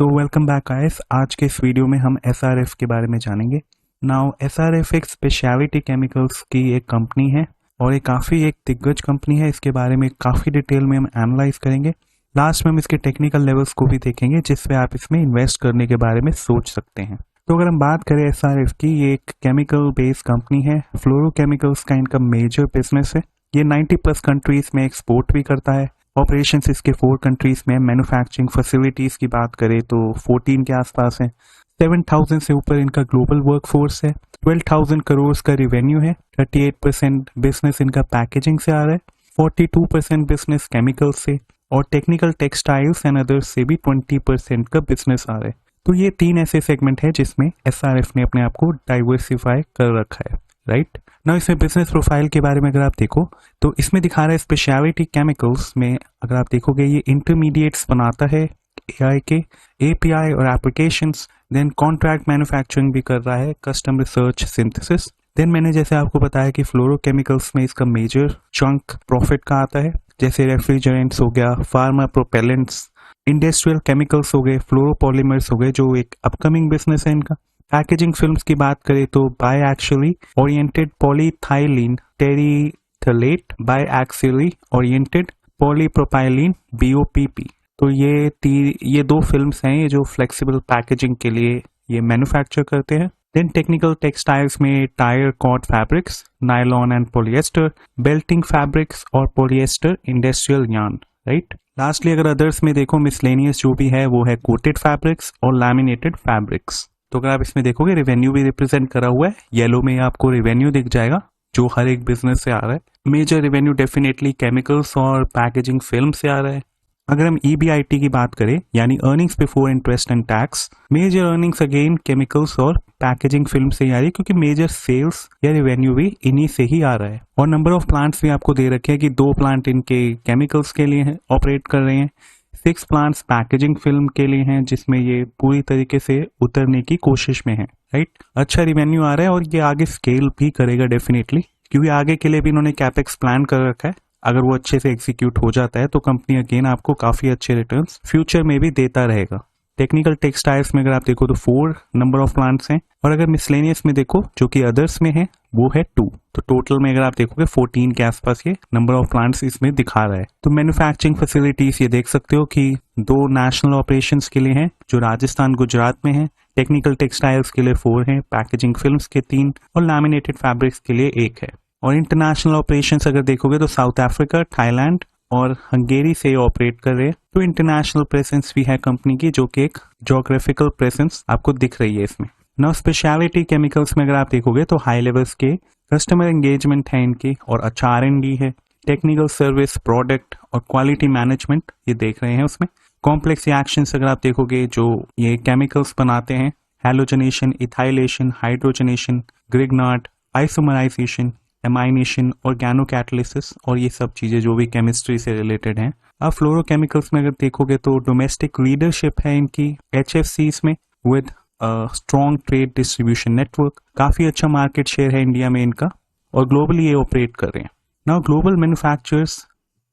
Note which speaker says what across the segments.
Speaker 1: तो welcome back guys. आज के इस वीडियो में हम एसआरएफ के बारे में जानेंगे। नाउ एसआरएफ एक स्पेशलिटी केमिकल्स की एक कंपनी है और ये काफ़ी एक दिग्गज कंपनी है। इसके बारे में काफ़ी डिटेल में हम एनालाइज करेंगे। लास्ट में हम इसके टेक्निकल लेवल्स को भी देखेंगे जिससे आप इसमें इन्वेस्ट करने के बारे में सोच सकते हैं। तो अगर हम बात करें एसआरएफ की, ये एक केमिकल बेस्ड कंपनी है। फ्लोरोकेमिकल्स का इनका मेजर बिजनेस है। ये 90+ कंट्रीज में एक्सपोर्ट भी करता है। ऑपरेशंस इसके 4 कंट्रीज में। मैन्युफैक्चरिंग फैसिलिटीज की बात करें तो 14 के आसपास है। 7,000 से ऊपर इनका ग्लोबल वर्कफोर्स है। 12,000 करोड़ का रिवेन्यू है। 38% बिजनेस इनका पैकेजिंग से आ रहा है, 42% बिजनेस केमिकल से और टेक्निकल टेक्सटाइल्स एंड अदर्स से भी 20% का बिजनेस आ रहा है। तो ये 3 ऐसे सेगमेंट है जिसमें एसआरएफ ने अपने आप को डाइवर्सिफाई कर रखा है, राइट। ना इसमें बिजनेस प्रोफाइल के बारे में अगर आप देखो तो इसमें दिखा रहा है स्पेशलिटी केमिकल्स में। अगर आप देखोगे ये इंटरमीडिएट्स बनाता है एआई के, एपीआई और एप्लीकेशंस। देन कॉन्ट्रैक्ट मैन्युफैक्चरिंग भी कर रहा है, कस्टम रिसर्च, सिंथेसिस। देन मैंने जैसे आपको बताया कि फ्लोरोकेमिकल्स में इसका मेजर चंक प्रॉफिट का आता है, जैसे रेफ्रिजरेंट्स हो गया, फार्मा प्रोपेलेंट्स, इंडस्ट्रियल केमिकल्स हो गए, फ्लोरोपॉलीमर्स हो गए जो एक अपकमिंग बिजनेस है इनका। पैकेजिंग फिल्म्स की biaxially oriented polyethylene terephthalate, biaxially oriented polypropylene BOPP। तो ये 2 फिल्म्स हैं ये जो फ्लेक्सिबल पैकेजिंग के लिए ये मैन्युफैक्चर करते हैं। देन टेक्निकल टेक्सटाइल्स में tyre cord fabrics, nylon and polyester, belting fabrics और polyester industrial yarn, right. Lastly अगर अदर्स में देखो मिसलेनियस जो भी है वो है कोटेड फैब्रिक्स और लैमिनेटेड फैब्रिक्स। तो अगर आप इसमें देखोगे रेवेन्यू भी रिप्रेजेंट करा हुआ है, येलो में आपको रेवेन्यू दिख जाएगा जो हर एक बिजनेस से आ रहा है। मेजर रेवेन्यू डेफिनेटली केमिकल्स और पैकेजिंग फिल्म से आ रहा है। अगर हम EBIT की बात करें यानी earnings before interest and tax, major earnings again chemicals और पैकेजिंग फिल्म से ही आ रही है क्योंकि मेजर सेल्स या रेवेन्यू भी इन्हीं से ही आ रहा है। और नंबर ऑफ प्लांट्स भी आपको दे रखे हैं कि 2 प्लांट इनके केमिकल्स के लिए हैं, ऑपरेट कर रहे हैं। 6 प्लांट्स पैकेजिंग फिल्म के लिए हैं जिसमें ये पूरी तरीके से उतरने की कोशिश में है, राइट। अच्छा रिवेन्यू आ रहा है और ये आगे स्केल भी करेगा डेफिनेटली, क्योंकि आगे के लिए भी इन्होंने कैपेक्स प्लान कर रखा है। अगर वो अच्छे से एग्जीक्यूट हो जाता है तो कंपनी अगेन आपको काफी अच्छे रिटर्न्स फ्यूचर में भी देता रहेगा। टेक्निकल टेक्सटाइल्स में अगर आप देखो तो 4 नंबर ऑफ प्लांट्स हैं और अगर मिसलेनियस में देखो जो कि अदर्स में है वो है 2। तो टोटल में अगर आप देखोगे 14 के आसपास ये नंबर ऑफ प्लांट्स इसमें दिखा रहा है। तो मैन्युफैक्चरिंग फैसिलिटीज ये देख सकते हो कि 2 नेशनल ऑपरेशंस के लिए हैं जो राजस्थान गुजरात में है। टेक्निकल टेक्सटाइल्स के लिए 4 हैं, पैकेजिंग फिल्म्स के 3 और लैमिनेटेड फैब्रिक्स के लिए 1 है। और इंटरनेशनल ऑपरेशंस अगर देखोगे तो साउथ अफ्रीका, थाईलैंड और हंगेरी से ऑपरेट कर रहे हैं। तो इंटरनेशनल प्रेजेंस भी है कंपनी की जो कि एक ज्योग्राफिकल प्रेजेंस आपको दिख रही है इसमें। नाउ स्पेशलिटी केमिकल्स में अगर आप देखोगे तो हाई लेवल्स के कस्टमर एंगेजमेंट है इनकी और अच्छा R&D है। टेक्निकल सर्विस, प्रोडक्ट और क्वालिटी मैनेजमेंट ये देख रहे हैं उसमें। कॉम्प्लेक्स रिएक्शंस अगर आप देखोगे जो ये केमिकल्स बनाते हैं, halogenation, ethylation, hydrogenation, Grignard, isomerisation, amination, organo catalysis और ये सब चीजें जो भी केमिस्ट्री से रिलेटेड हैं। अब फ्लोरोकेमिकल्स में अगर देखोगे तो डोमेस्टिक लीडरशिप है इनकी HFCs में with strong trade distribution network. काफी अच्छा मार्केट शेयर है इंडिया में इनका और ग्लोबली ये ऑपरेट कर रहे हैं। नाउ ग्लोबल मैन्युफैक्चरर्स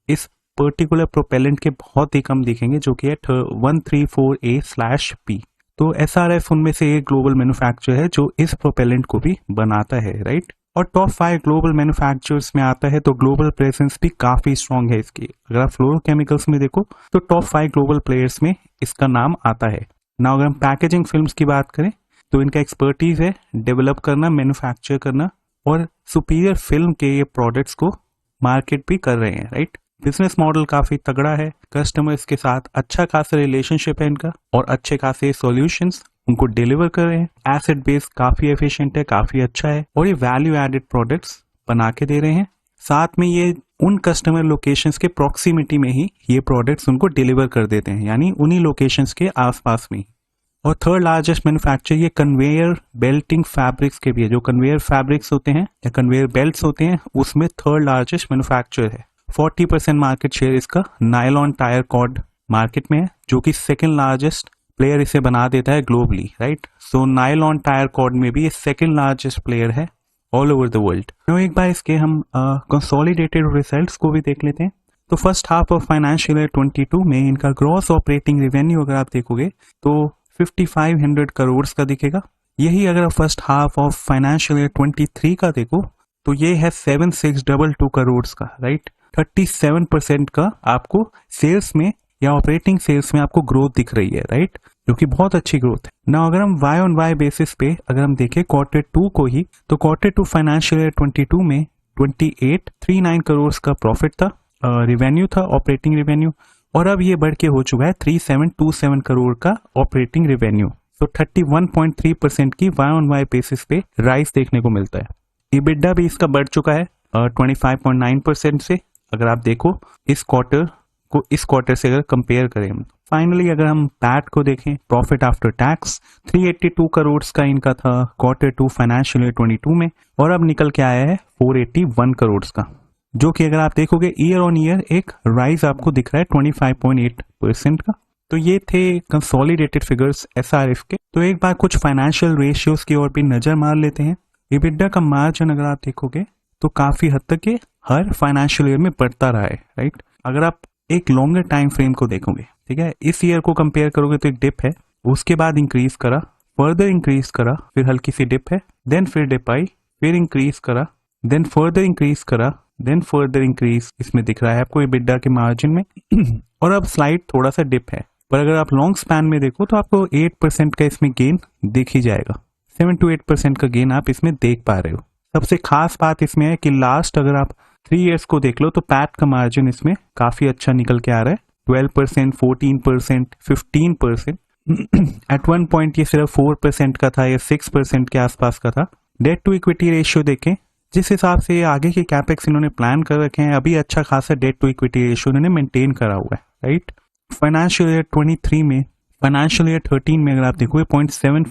Speaker 1: इस पर्टिकुलर प्रोपेलेंट के बहुत ही कम दिखेंगे जो कि है 134A/P। तो SRF उनमें से एक ग्लोबल मैन्युफैक्चरर है जो इस प्रोपेलेंट को भी बनाता है, राइट। और टॉप 5 ग्लोबल मैन्युफैक्चरर्स में आता है तो ग्लोबल प्रेजेंस भी काफी स्ट्रांग है इसकी। अगर आप फ्लोरोकेमिकल्स में देखो तो टॉप 5 ग्लोबल प्लेयर्स में इसका नाम आता है। ना अगर हम पैकेजिंग फिल्म्स की बात करें तो इनका एक्सपर्टीज है डेवलप करना, मैन्युफैक्चर करना और सुपीरियर फिल्म के ये प्रोडक्ट्स को मार्केट भी कर रहे हैं, राइट। बिजनेस मॉडल काफी तगड़ा है, कस्टमर्स के साथ अच्छा खासा रिलेशनशिप है इनका और अच्छे खासे सॉल्यूशंस उनको डिलीवर कर रहे हैं। एसेट बेस काफी एफिशिएंट है, काफी अच्छा है और ये वैल्यू एडेड प्रोडक्ट्स बना के दे रहे हैं। साथ में ये उन कस्टमर लोकेशंस के प्रॉक्सिमिटी में ही ये प्रोडक्ट्स उनको डिलीवर कर देते हैं, यानी उन्हीं लोकेशंस के आसपास में ही। और 3rd लार्जेस्ट मैन्युफैक्चर ये कन्वेयर बेल्टिंग फैब्रिक्स के भी है। जो कन्वेयर फैब्रिक्स होते हैं या कन्वेयर बेल्ट्स होते हैं उसमें 3rd लार्जेस्ट मैन्युफैक्चर है। 40% मार्केट शेयर इसका नायलॉन टायर कॉर्ड मार्केट में है जो कि 2nd लार्जेस्ट प्लेयर इसे बना देता है ग्लोबली, राइट। सो नायलॉन टायर कॉर्ड में भी ये 2nd लार्जेस्ट प्लेयर है ऑल ओवर द वर्ल्ड। तो एक बार इसके हम कंसोलिडेटेड रिजल्ट्स को भी देख लेते हैं। तो first half of financial year 22 में इनका ग्रॉस ऑपरेटिंग रेवेन्यू अगर आप देखोगे तो 5500 करोड़ का दिखेगा। यही अगर आप first half of financial year 23 का देखो तो ये है 7622 करोड़ का, राइट। 37% का आपको सेल्स में या ऑपरेटिंग सेल्स में आपको ग्रोथ दिख रही है, राइट, जो कि बहुत अच्छी ग्रोथ है ना। अगर हम वाई ऑन वाई बेसिस पे अगर हम देखें क्वार्टर 2 को ही, तो क्वार्टर 2 फाइनेंशियल ईयर 22 में 2839 करोड़ का प्रॉफिट था, रेवेन्यू था, ऑपरेटिंग रेवेन्यू, और अब ये बढ़ के हो चुका है 3727 करोड़ का ऑपरेटिंग रेवेन्यू। तो 31.3% की वाई ऑन वाई बेसिस पे राइज देखने को मिलता है। EBITDA भी इसका बढ़ चुका है 25.9% से, अगर आप देखो इस क्वार्टर को इस क्वार्टर से अगर कंपेयर करें हम। फाइनली अगर हम पैट को देखें, प्रॉफिट आफ्टर टैक्स 382 करोड़ का इनका था क्वार्टर 2 फाइनेंशियल ईयर 22 में, और अब निकल के आया है 481 करोड़ का, जो कि अगर आप देखोगे ईयर ऑन ईयर एक राइज आपको दिख रहा है 25.8% का। तो ये थे कंसोलिडेटेड फिगर्स SRF के। तो एक बार कुछ फाइनेंशियल रेशियोज की ओर भी नजर मार लेते हैं। EBITDA का मार्जिन अगर आप देखोगे तो काफी हद तक ये हर फाइनेंशियल ईयर में बढ़ता रहा है, राइट। अगर आप एक लॉन्गर टाइम फ्रेम को देखोगे, ठीक है, इस ईयर को कंपेयर करोगे तो एक डिप है, उसके बाद इंक्रीज करा, फर्दर इंक्रीज करा, फिर हल्की सी डिप है, देन फिर डिप आई, फिर इंक्रीज करा, देन फर्दर इंक्रीज करा, देन फर्दर इंक्रीज इसमें दिख रहा है आपको EBITDA के मार्जिन में और अब स्लाइड थोड़ा सा डिप है, पर अगर आप लॉन्ग स्पैन में देखो तो आपको 8% का इसमें गेन दिख ही जाएगा। 7 to 8% का गेन आप इसमें देख पा रहे हो। सबसे खास बात इसमें है कि लास्ट अगर आप 3 इयर्स को देख लो तो पैट का मार्जिन इसमें काफी अच्छा निकल के आ रहा है, 12%, 14%, 15%। एट वन पॉइंट ये सिर्फ 4% का था या 6% के आसपास का था। डेट टू इक्विटी रेशियो देखें, जिस हिसाब से आगे के कैपेक्स इन्होंने प्लान कर रखे हैं, अभी अच्छा खासा डेट टू इक्विटी रेशियो इन्होंने मेंटेन करा हुआ है, राइट। फाइनेंशियल ईयर 23 में, फाइनेंशियल ईयर 13 में अगर आप देखोगे 0.7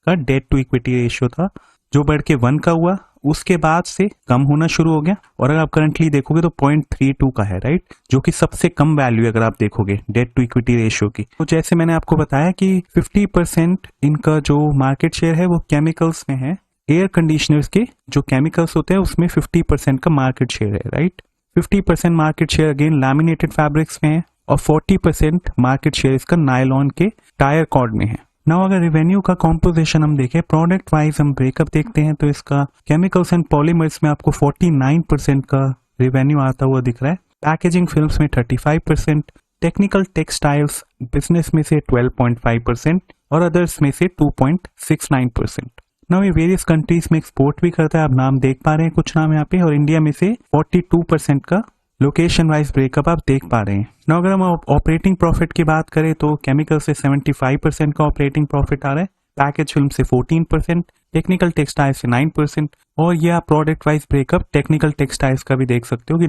Speaker 1: का डेट टू इक्विटी रेशियो था, जो बढ़ के 1 का हुआ, उसके बाद से कम होना शुरू हो गया, और अगर आप करंटली देखोगे तो 0.32 का है, राइट, जो कि सबसे कम वैल्यू अगर आप देखोगे डेट टू इक्विटी रेशियो की। तो जैसे मैंने आपको बताया कि 50% इनका जो मार्केट शेयर है वो केमिकल्स में है। एयर कंडीशनर्स के जो केमिकल्स होते हैं उसमें 50% का मार्केट शेयर है, right. 50% market share again laminated fabrics में है, और 40% मार्केट शेयर इसका नायलॉन के टायर कॉर्ड में है। नाउ अगर रेवेन्यू का कॉम्पोजिशन हम देखें, प्रोडक्ट वाइज हम ब्रेकअप देखते हैं, तो इसका केमिकल्स एंड पॉलीमर्स में आपको 49% का रेवेन्यू आता हुआ दिख रहा है, पैकेजिंग फिल्म्स में 35%, टेक्निकल टेक्सटाइल्स बिजनेस में से 12.5% और अदर्स में से 2.69%। नाउ ये वेरियस कंट्रीज में एक्सपोर्ट भी करता है, आप नाम देख पा रहे हैं कुछ नाम यहाँ पे, और इंडिया में से 42% का लोकेशन वाइज ब्रेकअप आप देख पा रहे हैं। ना अगर हम ऑपरेटिंग प्रॉफिट की बात करें तो केमिकल से 75% का ऑपरेटिंग प्रॉफिट आ रहा है, पैकेज फिल्म से 14%, टेक्निकल टेक्सटाइल से 9%, और ये आप product wise breakup technical textiles का भी देख सकते हो कि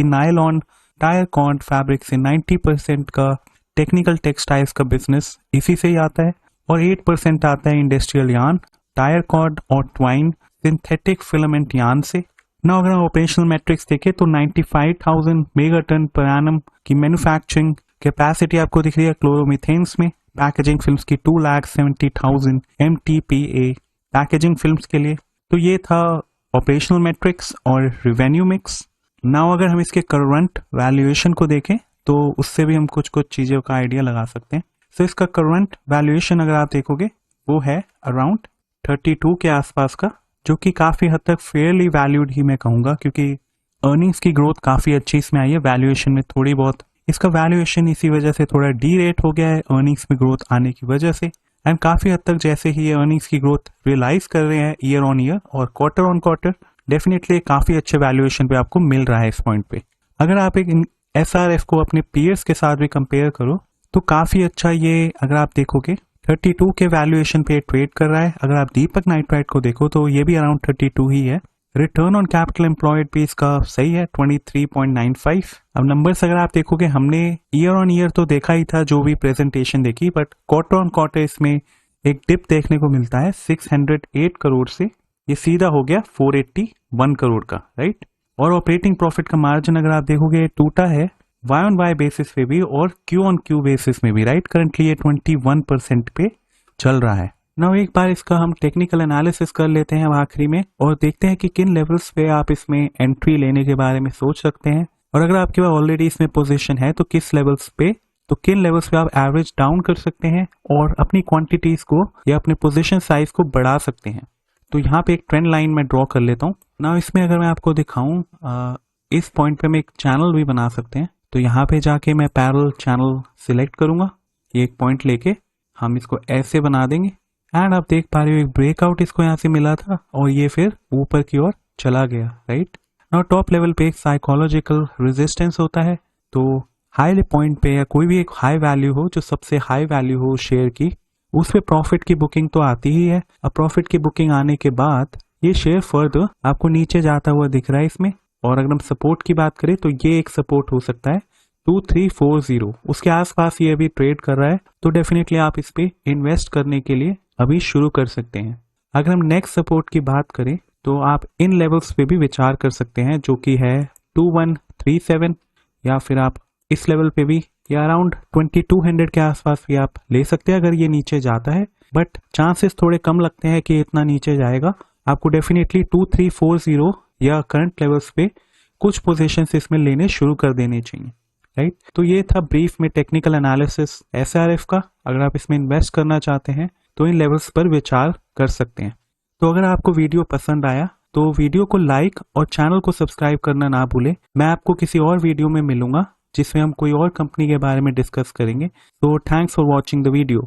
Speaker 1: नायलॉन टायर कॉर्ड फैब्रिक से 90% का टेक्निकल टेक्सटाइल्स का बिजनेस इसी से ही आता है, और 8% आता है इंडस्ट्रियल यार्न, टायर कॉर्ड और ट्वाइन सिंथेटिक फिलामेंट यार्न से। ना अगर हम ऑपरेशनल मैट्रिक्स देखें तो 95,000 मेगाटन पर एनम की मैन्युफैक्चरिंग कैपेसिटी आपको दिख रही है क्लोरोमीथेन्स में, पैकेजिंग फिल्म्स की 2,70,000 MTPA पैकेजिंग फिल्म्स के लिए। तो ये था ऑपरेशनल मैट्रिक्स और रिवेन्यू मिक्स। नाउ अगर हम इसके करंट वैल्यूएशन को देखें तो उससे भी हम कुछ कुछ चीजों का आइडिया लगा सकते हैं। सो इसका करंट वैल्यूएशन अगर आप देखोगे वो है अराउंड 32 के आसपास का, जो कि काफी हद तक फेयरली वैल्यूड ही मैं कहूंगा, क्योंकि अर्निंग्स की ग्रोथ काफी अच्छी इसमें आई है, वैल्यूएशन में थोड़ी बहुत इसका वैल्यूएशन इसी वजह से थोड़ा डी रेट हो गया है अर्निंग्स में ग्रोथ आने की वजह से, एंड काफी हद तक जैसे ही ये अर्निंग्स की ग्रोथ रियलाइज कर रहे हैं ईयर ऑन ईयर और क्वार्टर ऑन क्वार्टर, डेफिनेटली काफी अच्छे वैल्यूएशन पे आपको मिल रहा है इस पॉइंट पे। अगर आप एक SRF को अपने पीयर्स के साथ भी कंपेयर करो तो काफी अच्छा ये अगर आप देखोगे 32 के वैल्यूएशन पे ट्रेड कर रहा है। अगर आप दीपक नाइट्राइट को देखो तो ये भी अराउंड 32 ही है। रिटर्न ऑन कैपिटल एम्प्लॉयड भी इसका सही है 23.95। अब नंबर्स अगर आप देखोगे, हमने ईयर ऑन ईयर तो देखा ही था जो भी प्रेजेंटेशन देखी, बट क्वार्टर ऑन क्वार्टर इसमें एक डिप देखने को मिलता है 608 करोड़ से, ये सीधा हो गया 481 करोड़ का, राइट। और ऑपरेटिंग प्रॉफिट का मार्जिन अगर आप देखोगे टूटा है वाई ऑन वाई बेसिस पे भी और क्यू ऑन क्यू बेसिस में भी, राइट। करंटली ये 21% पे चल रहा है। नाउ एक बार इसका हम टेक्निकल एनालिसिस कर लेते हैं अब आखिरी में, और देखते हैं कि किन लेवल्स पे आप इसमें एंट्री लेने के बारे में सोच सकते हैं। और अगर आपके पास ऑलरेडी इसमें पोजीशन है तो किस लेवल्स पे, तो किन लेवल्स पे आप एवरेज डाउन कर सकते हैं और अपनी क्वांटिटीज को या अपने पोजीशन साइज को बढ़ा सकते हैं। तो यहाँ पे एक ट्रेंड लाइन मैं ड्रॉ कर लेता हूँ ना। इसमें अगर मैं आपको दिखाऊं, इस पॉइंट पे मैं एक चैनल भी बना सकते हैं। तो यहाँ पे जाके मैं पैरेलल चैनल सिलेक्ट करूंगा, ये एक पॉइंट लेके हम इसको ऐसे बना देंगे एंड आप देख पा रहे हो एक ब्रेकआउट इसको यहाँ से मिला था और ये फिर ऊपर की ओर चला गया, राइट। नाउ टॉप लेवल पे एक साइकोलॉजिकल रेजिस्टेंस होता है। तो हाई पॉइंट पे या कोई भी एक हाई वैल्यू हो, जो सबसे हाई वैल्यू हो शेयर की, उस पे प्रॉफिट की बुकिंग तो आती ही है। अब प्रॉफिट की बुकिंग आने के बाद ये शेयर फर्दर आपको नीचे जाता हुआ दिख रहा है इसमें। और अगर हम सपोर्ट की बात करें तो ये एक सपोर्ट हो सकता है 2340, उसके आसपास ये अभी ट्रेड कर रहा है। तो डेफिनेटली आप इस पे इन्वेस्ट करने के लिए अभी शुरू कर सकते हैं। अगर हम नेक्स्ट सपोर्ट की बात करें तो आप इन लेवल्स पे भी विचार कर सकते हैं, जो कि है 2137, या फिर आप इस लेवल पे भी या अराउंड 2200 के आसपास भी आप ले सकते हैं अगर ये नीचे जाता है। बट चांसेस थोड़े कम लगते हैं कि इतना नीचे जाएगा। आपको डेफिनेटली 2340 या करंट लेवल्स पे कुछ पोजीशंस इसमें लेने शुरू कर देने चाहिए, राइट। तो ये था ब्रीफ में टेक्निकल एनालिसिस SRF का। अगर आप इसमें इन्वेस्ट करना चाहते हैं तो इन लेवल्स पर विचार कर सकते हैं। तो अगर आपको वीडियो पसंद आया तो वीडियो को लाइक और चैनल को सब्सक्राइब करना ना भूलें। मैं आपको किसी और वीडियो में मिलूंगा जिसमें हम कोई और कंपनी के बारे में डिस्कस करेंगे। तो thanks for watching the video.